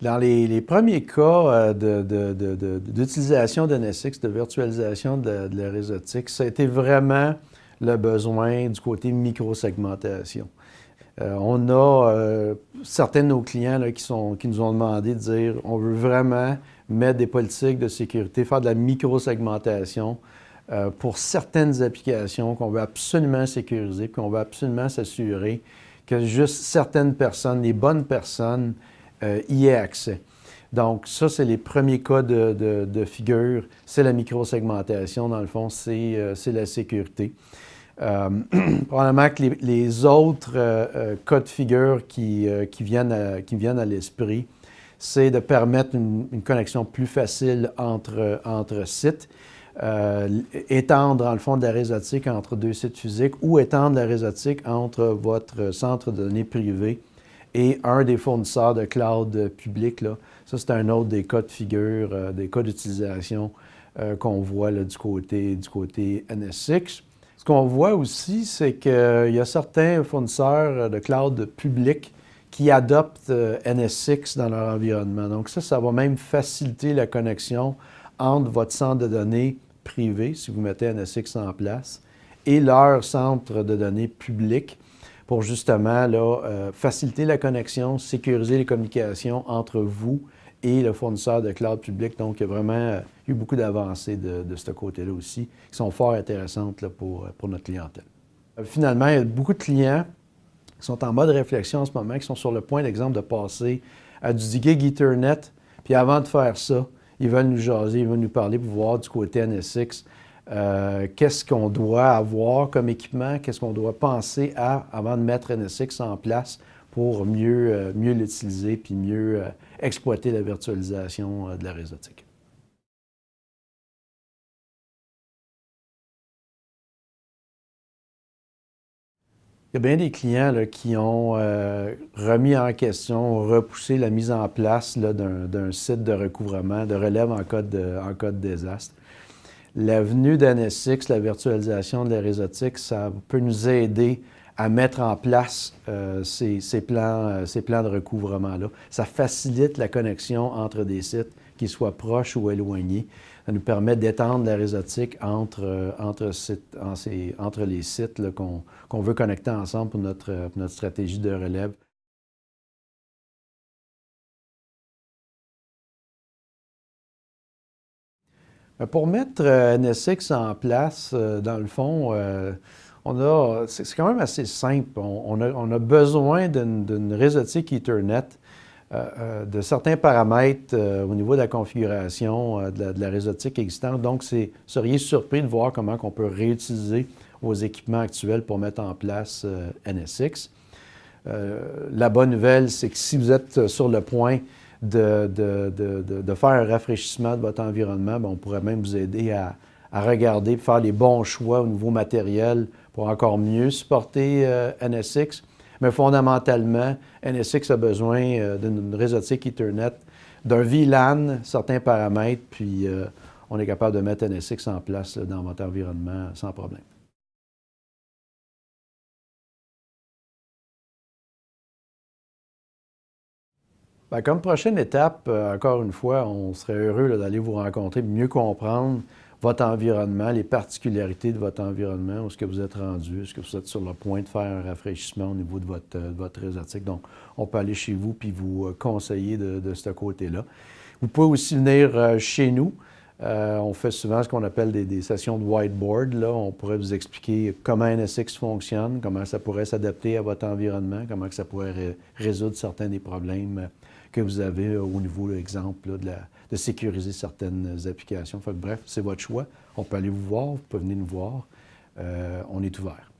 Dans les premiers cas d'utilisation de NSX, de virtualisation de la réseautique, ça a été vraiment le besoin du côté microsegmentation. On a certains de nos clients là, qui nous ont demandé de dire on veut vraiment mettre des politiques de sécurité, faire de la microsegmentation pour certaines applications qu'on veut absolument sécuriser, qu'on veut absolument s'assurer que juste certaines personnes, les bonnes personnes, y aient accès. Donc, ça, c'est les premiers cas de figure. C'est la microsegmentation, dans le fond, c'est la sécurité. Probablement que les autres cas de figure qui viennent à l'esprit, c'est de permettre une connexion plus facile entre sites, étendre, dans le fond, de la réseautique entre deux sites physiques ou étendre la réseautique entre votre centre de données privé et un des fournisseurs de cloud public. Là. Ça, c'est un autre des cas de figure, des cas d'utilisation qu'on voit là, du côté NSX. Ce qu'on voit aussi, c'est qu'il y a certains fournisseurs de cloud public qui adoptent NSX dans leur environnement. Donc ça va même faciliter la connexion entre votre centre de données privé, si vous mettez NSX en place, et leur centre de données public pour justement là, faciliter la connexion, sécuriser les communications entre vous et le fournisseur de cloud public. Donc, il y a vraiment eu beaucoup d'avancées de ce côté-là aussi, qui sont fort intéressantes là, pour notre clientèle. Finalement, il y a beaucoup de clients qui sont en mode réflexion en ce moment, qui sont sur le point, d'exemple, de passer à du 10 gig Ethernet. Puis avant de faire ça, ils veulent nous jaser, ils veulent nous parler pour voir du côté NSX qu'est-ce qu'on doit avoir comme équipement, qu'est-ce qu'on doit penser à avant de mettre NSX en place pour mieux l'utiliser puis mieux exploiter la virtualisation de la réseautique. Il y a bien des clients là, qui ont remis en question, repoussé la mise en place d'un site de recouvrement, de relève en cas de désastre. La venue d'NSX, la virtualisation de la réseautique, ça peut nous aider à mettre en place ces plans de recouvrement-là. Ça facilite la connexion entre des sites, qu'ils soient proches ou éloignés. Ça nous permet d'étendre la réseautique entre les sites qu'on veut connecter ensemble pour notre stratégie de relève. Pour mettre NSX en place, dans le fond, c'est quand même assez simple. On a besoin d'une réseautique Ethernet, de certains paramètres au niveau de la configuration de la réseautique existante. Donc, seriez surpris de voir comment on peut réutiliser vos équipements actuels pour mettre en place NSX. La bonne nouvelle, c'est que si vous êtes sur le point de faire un rafraîchissement de votre environnement, bien, on pourrait même vous aider à regarder, faire les bons choix au niveau matériel pour encore mieux supporter NSX. Mais fondamentalement, NSX a besoin d'une réseautique Ethernet, d'un VLAN, certains paramètres, puis on est capable de mettre NSX en place là, dans votre environnement sans problème. Bien, comme prochaine étape, encore une fois, on serait heureux d'aller vous rencontrer, mieux comprendre votre environnement, les particularités de votre environnement, où est-ce que vous êtes rendu, est-ce que vous êtes sur le point de faire un rafraîchissement au niveau de votre réseautique. Donc, on peut aller chez vous puis vous conseiller de ce côté-là. Vous pouvez aussi venir chez nous. On fait souvent ce qu'on appelle des sessions de whiteboard. Là, on pourrait vous expliquer comment NSX fonctionne, comment ça pourrait s'adapter à votre environnement, comment que ça pourrait résoudre certains des problèmes que vous avez au niveau, l'exemple, de sécuriser certaines applications. Fait que, bref, c'est votre choix. On peut aller vous voir, vous pouvez venir nous voir. On est ouvert.